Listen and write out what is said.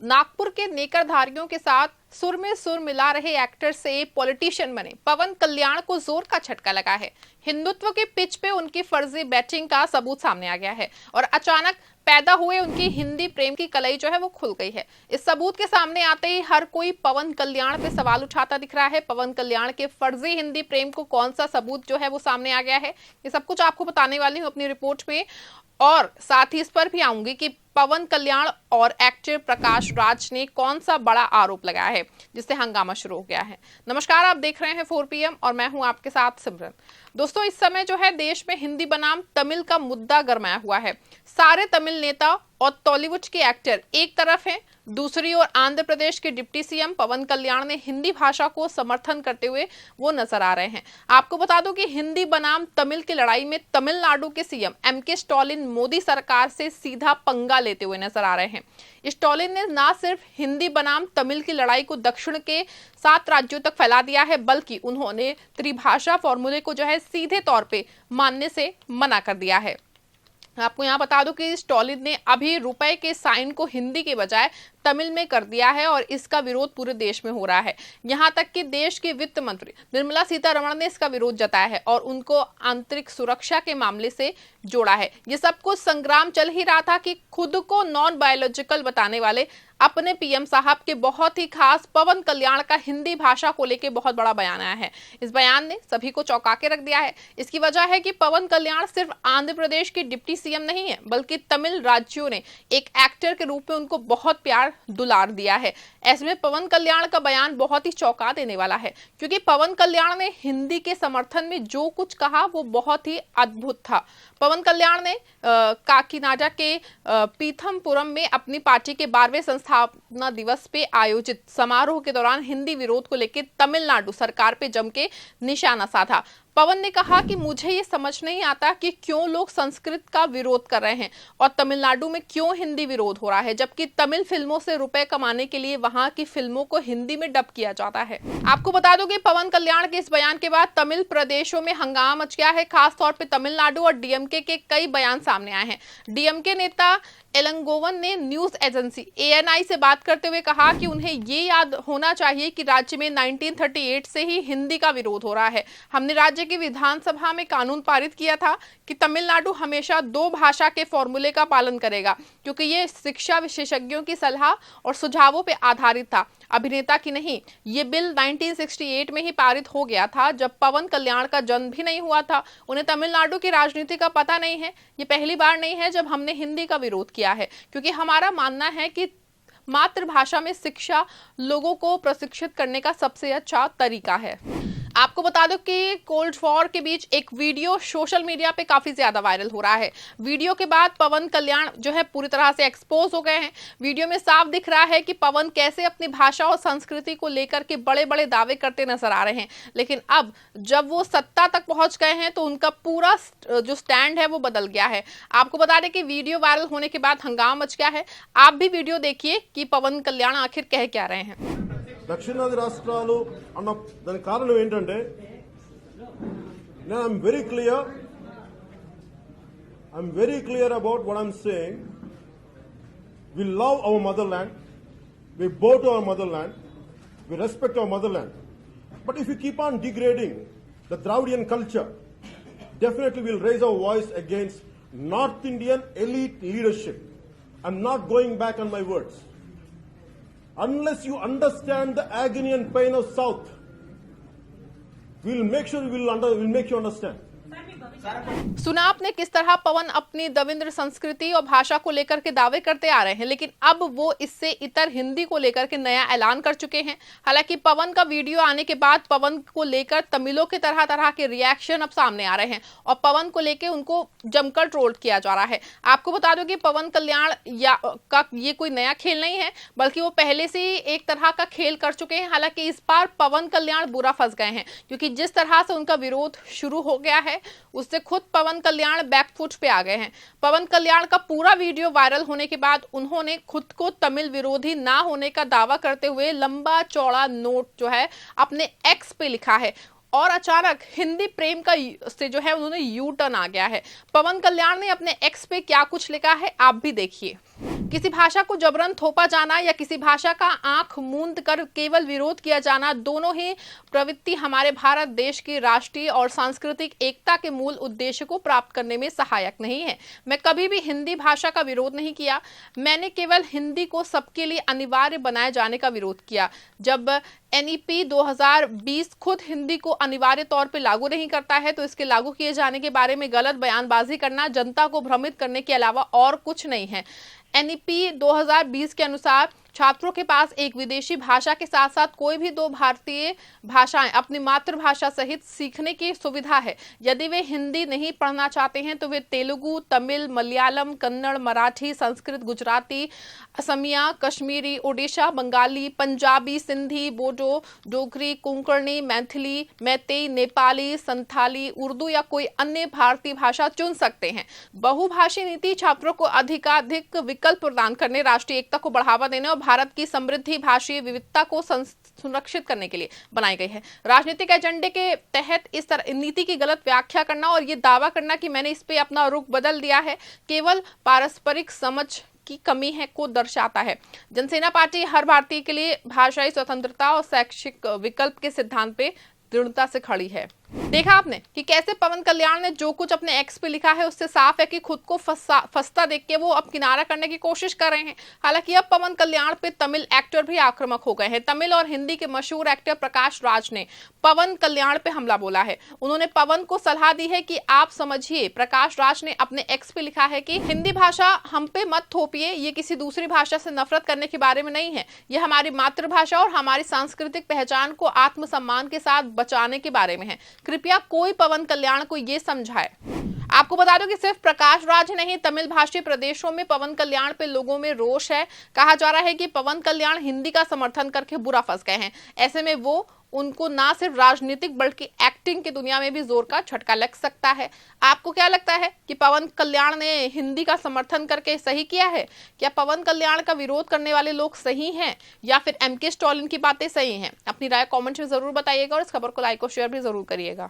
नागपुर के नेकरधारियों के साथ सुर में सुर मिला रहे एक्टर से पॉलिटिशियन बने पवन कल्याण को जोर का झटका लगा है। हिंदुत्व के पिच पे उनकी फर्जी बैटिंग का सबूत सामने आ गया है और अचानक पैदा हुए उनकी हिंदी प्रेम की कलई जो है वो खुल गई है। इस सबूत के सामने आते ही हर कोई पवन कल्याण पे सवाल उठाता दिख रहा है। पवन कल्याण के फर्जी हिंदी प्रेम को कौन सा सबूत जो है वो सामने आ गया है, ये सब कुछ आपको बताने वाली हूँ अपनी रिपोर्ट में, और साथ ही इस पर भी आऊंगी कि पवन कल्याण और एक्टर प्रकाश राज ने कौन सा बड़ा आरोप लगाया है जिससे हंगामा शुरू हो गया है। नमस्कार, आप देख रहे हैं 4 PM और मैं हूं आपके साथ सिमरन। दोस्तों, इस समय जो है देश में हिंदी बनाम तमिल का मुद्दा गरमाया हुआ है। सारे तमिल नेता और टॉलीवुड के एक्टर एक तरफ हैं, दूसरी ओर आंध्र प्रदेश के डिप्टी सीएम पवन कल्याण ने हिंदी भाषा को समर्थन करते हुए वो नजर आ रहे हैं। आपको बता दूं कि हिंदी बनाम तमिल की लड़ाई में तमिलनाडु के सीएम MK स्टालिन मोदी सरकार से सीधा पंगा लेते हुए नजर आ रहे हैं। स्टालिन ने न सिर्फ हिंदी बनाम तमिल की लड़ाई को दक्षिण के 7 राज्यों तक फैला दिया है, बल्कि उन्होंने त्रिभाषा फॉर्मूले को जो है सीधे तौर पे मानने से मना कर दिया है। आपको यहाँ बता दूं कि स्टालिन ने अभी रुपए के साइन को हिंदी के बजाय तमिल में कर दिया है और इसका विरोध पूरे देश में हो रहा है। यहाँ तक कि देश की वित्त मंत्री निर्मला सीतारमण ने इसका विरोध जताया है और उनको आंतरिक सुरक्षा के मामले से जोड़ा है। ये सब कुछ संग्राम चल ही रहा था कि खुद को नॉन बायोलॉजिकल बताने वाले अपने PM साहब के बहुत ही खास पवन कल्याण का हिंदी भाषा को लेकर बहुत बड़ा बयान आया है। इस बयान ने सभी को चौंका के रख दिया है। इसकी वजह है कि पवन कल्याण सिर्फ आंध्र प्रदेश के डिप्टी सीएम नहीं है, बल्कि तमिल राज्यों ने एक एक्टर के रूप में उनको बहुत प्यार दुलार दिया है। ऐसे में पवन कल्याण का बयान बहुत ही चौंका देने वाला है, क्योंकि पवन कल्याण ने हिंदी के समर्थन में जो कुछ कहा वो बहुत ही अद्भुत था। पवन कल्याण ने काकीनाडा के पीथमपुरम में अपनी पार्टी के 12वें स्थापना दिवस पे आयोजित समारोह के दौरान हिंदी विरोध को लेकर तमिलनाडु सरकार पे जम के निशाना साधा। पवन ने कहा कि मुझे ये समझ नहीं आता कि क्यों लोग संस्कृत का विरोध कर रहे हैं और तमिलनाडु में क्यों हिंदी विरोध हो रहा है, जबकि तमिल फिल्मों से रुपए कमाने के लिए वहां की फिल्मों को हिंदी में डब किया जाता है। आपको बता दूं कि पवन कल्याण के इस बयान के बाद तमिल प्रदेशों में हंगामा मच गया है। खासतौर पर तमिलनाडु और DMK के कई बयान सामने आए हैं। DMK नेता एलंगोवन ने न्यूज एजेंसी ANI से बात करते हुए कहा कि उन्हें ये याद होना चाहिए कि राज्य में 1938 से ही हिंदी का विरोध हो रहा है। हमने राज्य की विधानसभा में कानून पारित किया था कि तमिलनाडु हमेशा 2 भाषा के फॉर्मूले का पालन करेगा, क्योंकि ये शिक्षा विशेषज्ञों की सलाह और सुझावों पर आधारित था, अभिनेता की नहीं। ये बिल 1968 में ही पारित हो गया था, जब पवन कल्याण का जन्म भी नहीं हुआ था। उन्हें तमिलनाडु की राजनीति का पता नहीं है। ये पहली बार नहीं है जब हमने हिंदी का विरोध किया है, क्योंकि हमारा मानना है कि मातृभाषा में शिक्षा लोगों को प्रशिक्षित करने का सबसे अच्छा तरीका है। आपको बता दो कि कोल्ड वॉर के बीच एक वीडियो सोशल मीडिया पे काफी ज्यादा वायरल हो रहा है। वीडियो के बाद पवन कल्याण जो है पूरी तरह से एक्सपोज हो गए हैं। वीडियो में साफ दिख रहा है कि पवन कैसे अपनी भाषा और संस्कृति को लेकर के बड़े बड़े दावे करते नजर आ रहे हैं, लेकिन अब जब वो सत्ता तक पहुंच गए हैं तो उनका पूरा जो स्टैंड है वो बदल गया है। आपको बता दें कि वीडियो वायरल होने के बाद हंगामा मच गया है। आप भी वीडियो देखिए कि पवन कल्याण आखिर कह क्या रहे हैं। దక్షిణాది రాష్ట్రాలు అన్న దానికి కారణం ఏంటంటే నేను I'm very clear about what I'm saying. We love our mother land, we bow to our mother land, we respect our mother land. But if you keep on degrading the Dravidian culture, definitely we'll raise our voice against North Indian elite leadership. I'm not going back on my words. Unless you understand the agony and pain of South, we'll make sure we'll make you understand. सुना आपने किस तरह पवन अपनी दविंद्र संस्कृति और भाषा को लेकर के दावे करते आ रहे हैं, लेकिन अब वो इससे इतर हिंदी को लेकर के नया ऐलान कर चुके हैं। हालांकि पवन का वीडियो आने के बाद पवन को लेकर तमिलों के तरह तरह के रिएक्शन अब सामने आ रहे हैं और पवन को लेकर उनको जमकर ट्रोल किया जा रहा है। आपको बता दो कि पवन कल्याण का ये कोई नया खेल नहीं है, बल्कि वो पहले से ही एक तरह का खेल कर चुके हैं। हालांकि इस बार पवन कल्याण बुरा फंस गए हैं, क्योंकि जिस तरह से उनका विरोध शुरू हो गया है उससे खुद पवन कल्याण बैकफुट पे आ गए हैं। पवन कल्याण का पूरा वीडियो वायरल होने के बाद उन्होंने खुद को तमिल विरोधी ना होने का दावा करते हुए लंबा चौड़ा नोट जो है अपने एक्स पे लिखा है और अचानक हिंदी प्रेम का से जो है उन्होंने यू टर्न आ गया है। पवन कल्याण ने अपने एक्स पे क्या कुछ लिखा है आप भी देखिए। किसी भाषा को जबरन थोपा जाना या किसी भाषा का आंख मूंद कर केवल विरोध किया जाना, दोनों ही प्रवृत्ति हमारे भारत देश की राष्ट्रीय और सांस्कृतिक एकता के मूल उद्देश्य को प्राप्त करने में सहायक नहीं है। मैं कभी भी हिंदी भाषा का विरोध नहीं किया। मैंने केवल हिंदी को सबके लिए अनिवार्य बनाए जाने का विरोध किया। जब एनईपी 2020 खुद हिंदी को अनिवार्य तौर पर लागू नहीं करता है तो इसके लागू किए जाने के बारे में गलत बयानबाजी करना जनता को भ्रमित करने के अलावा और कुछ नहीं है। एनईपी 2020 के अनुसार छात्रों के पास एक विदेशी भाषा के साथ साथ कोई भी 2 भारतीय भाषाएं अपनी मातृभाषा सहित सीखने की सुविधा है। यदि वे हिंदी नहीं पढ़ना चाहते हैं तो वे तेलुगु, तमिल, मलयालम, कन्नड़, मराठी, संस्कृत, गुजराती, असमिया, कश्मीरी, ओडिशा, बंगाली, पंजाबी, सिंधी, बोडो, डोगरी, कोंकणी, मैथिली, मैतेई, नेपाली, संथाली, उर्दू या कोई अन्य भारतीय भाषा चुन सकते हैं। बहुभाषी नीति छात्रों को अधिकाधिक विकल्प प्रदान करने, राष्ट्रीय एकता को बढ़ावा देने और भारत की समृद्धि भाषीय विविधता को सुरक्षित करने के लिए बनाई गई है। राजनीतिक एजेंडे के तहत इस तरह नीति की गलत व्याख्या करना और ये दावा करना कि मैंने इस पे अपना रुख बदल दिया है, केवल पारस्परिक समझ की कमी है को दर्शाता है। जनसेना पार्टी हर भारतीय के लिए भाषाई स्वतंत्रता और शैक्षिक विकल्प के सिद्धांत पे दृढ़ता से खड़ी है। देखा आपने कि कैसे पवन कल्याण ने जो कुछ अपने एक्स पे लिखा है उससे साफ है कि खुद को फंसता देख के वो अब किनारा करने की कोशिश कर रहे हैं। हालांकि अब पवन कल्याण पे तमिल एक्टर भी आक्रामक हो गए हैं। तमिल और हिंदी के मशहूर एक्टर प्रकाश राज ने पवन कल्याण पे हमला बोला है। उन्होंने पवन को सलाह दी है कि आप समझिए, प्रकाश राज ने अपने एक्स पे लिखा है कि हिंदी भाषा हम पे मत थोपिए, ये किसी दूसरी भाषा से नफरत करने के बारे में नहीं है। यह हमारी मातृभाषा और हमारी सांस्कृतिक पहचान को आत्मसम्मान के साथ बचाने के बारे में है। कृपया कोई पवन कल्याण को यह समझाए। आपको बता दो कि सिर्फ प्रकाश राज नहीं, तमिल भाषी प्रदेशों में पवन कल्याण पे लोगों में रोष है। कहा जा रहा है कि पवन कल्याण हिंदी का समर्थन करके बुरा फंस गए हैं। ऐसे में उनको ना सिर्फ राजनीतिक बल्कि एक्टिंग की दुनिया में भी जोर का झटका लग सकता है। आपको क्या लगता है कि पवन कल्याण ने हिंदी का समर्थन करके सही किया है? क्या पवन कल्याण का विरोध करने वाले लोग सही हैं या फिर एमके स्टालिन की बातें सही हैं? अपनी राय कमेंट में जरूर बताइएगा और इस खबर को लाइक और शेयर भी जरूर करिएगा।